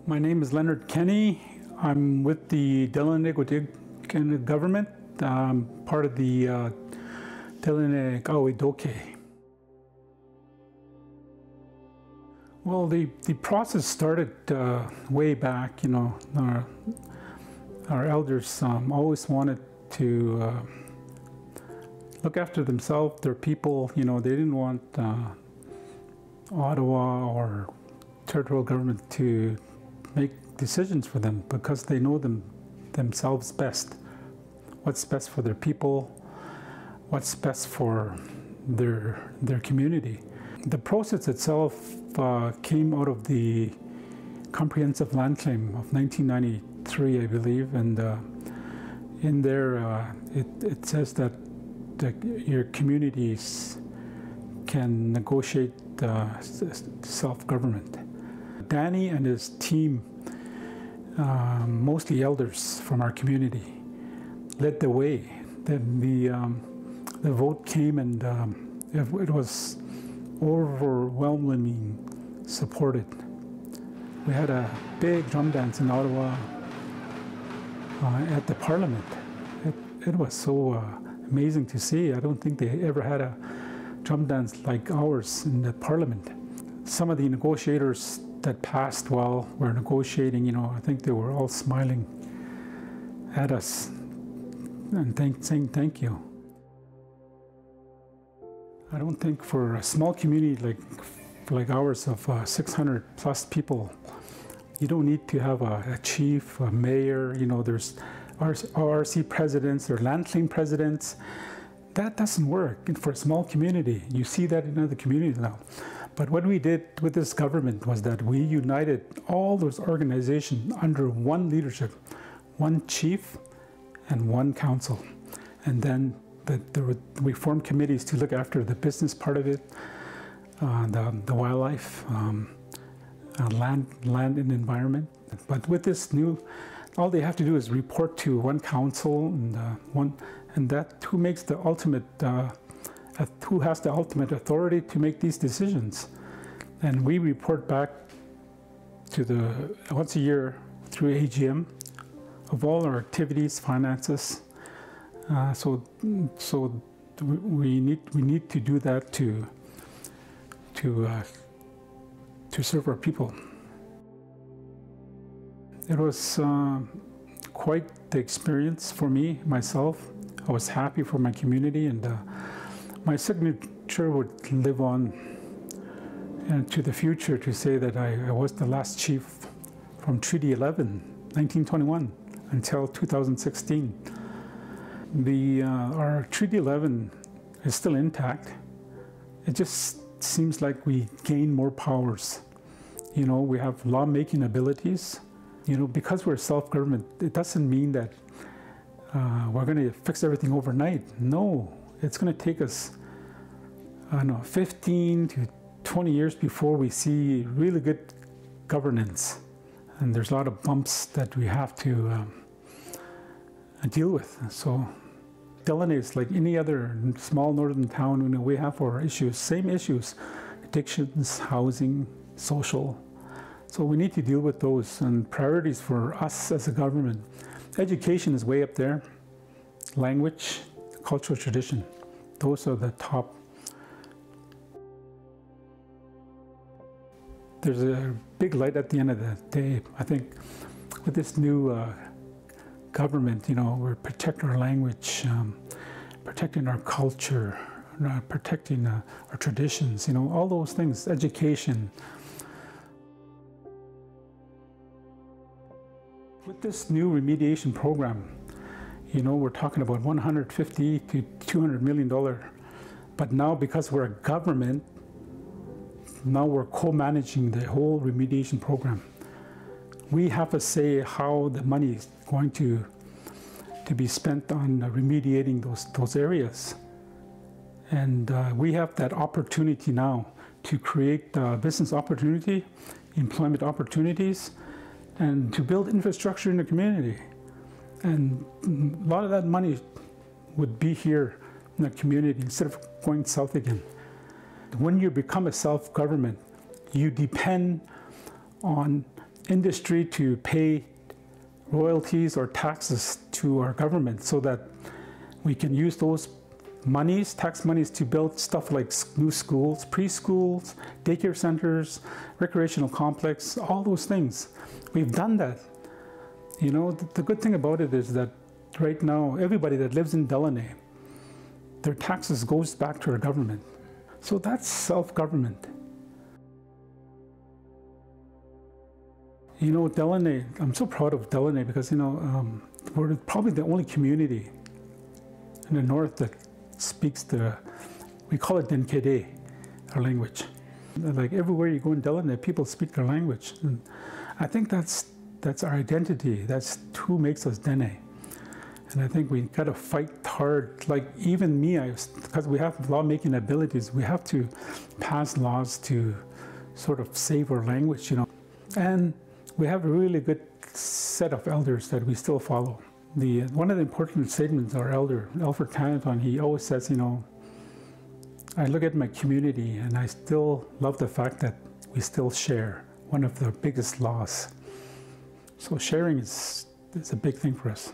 My name is Leonard Kenny. I'm with the Délı government, part of the Délı. Well, the process started way back. You know, our elders always wanted to look after themselves, their people. You know, they didn't want Ottawa or territorial government to make decisions for them because they know themselves best. What's best for their people, what's best for their community. The process itself came out of the comprehensive land claim of 1993, I believe, and in there it says that your communities can negotiate self-government. Danny and his team, mostly elders from our community, led the way. Then the vote came, and it was overwhelmingly supported. We had a big drum dance in Ottawa at the Parliament. It was so amazing to see. I don't think they ever had a drum dance like ours in the Parliament. Some of the negotiators that passed while we're negotiating, you know, I think they were all smiling at us and saying thank you. I don't think for a small community like ours of 600 plus people, you don't need to have a chief, a mayor. You know, there's RC presidents or land claim presidents. That doesn't work for a small community. You see that in other communities now. But what we did with this government was that we united all those organizations under one leadership, one chief and one council. And then we formed committees to look after the business part of it, the wildlife, land and environment. But with this new, all they have to do is report to one council and that who makes the ultimate, who has the ultimate authority to make these decisions. And we report back to once a year through AGM of all our activities, finances. So we need to do that to serve our people. It was quite the experience for me, myself. I was happy for my community, and my signature would live on and to the future to say that I was the last chief from Treaty 11, 1921, until 2016. Our Treaty 11 is still intact. It just seems like we gain more powers. You know, we have lawmaking abilities. You know, because we're self-government, it doesn't mean that we're going to fix everything overnight. No, it's going to take us, I don't know, 15 to 20 years before we see really good governance. And there's a lot of bumps that we have to deal with. So Délı is like any other small northern town. You know, we have our issues, same issues, addictions, housing, social. So we need to deal with those, and priorities for us as a government. Education is way up there. Language, cultural tradition, those are the top. There's a big light at the end of the day. I think with this new government, you know, we're protecting our language, protecting our culture, protecting our traditions, you know, all those things, education. With this new remediation program, you know, we're talking about $150 to $200 million. But now, because we're a government, now we're co-managing the whole remediation program. We have to say how the money is going to be spent on remediating those areas. And we have that opportunity now to create business opportunity, employment opportunities, and to build infrastructure in the community. And a lot of that money would be here in the community instead of going south again. When you become a self-government, you depend on industry to pay royalties or taxes to our government so that we can use those monies, tax monies, to build stuff like new schools, preschools, daycare centers, recreational complex, all those things. We've done that. You know, the good thing about it is that right now, everybody that lives in Delaney, their taxes goes back to our government. So that's self-government. You know, Delaney, I'm so proud of Delaney because, you know, we're probably the only community in the north that speaks we call it Denkede, our language. Like everywhere you go in Delaney, people speak their language. And I think that's our identity. That's who makes us Dene. And I think we got to fight hard. Like even me, because we have law-making abilities, we have to pass laws to sort of save our language, you know. And we have a really good set of elders that we still follow. One of the important statements our elder, Alfred Canaton, he always says, you know, I look at my community and I still love the fact that we still share, one of the biggest laws. So sharing is a big thing for us.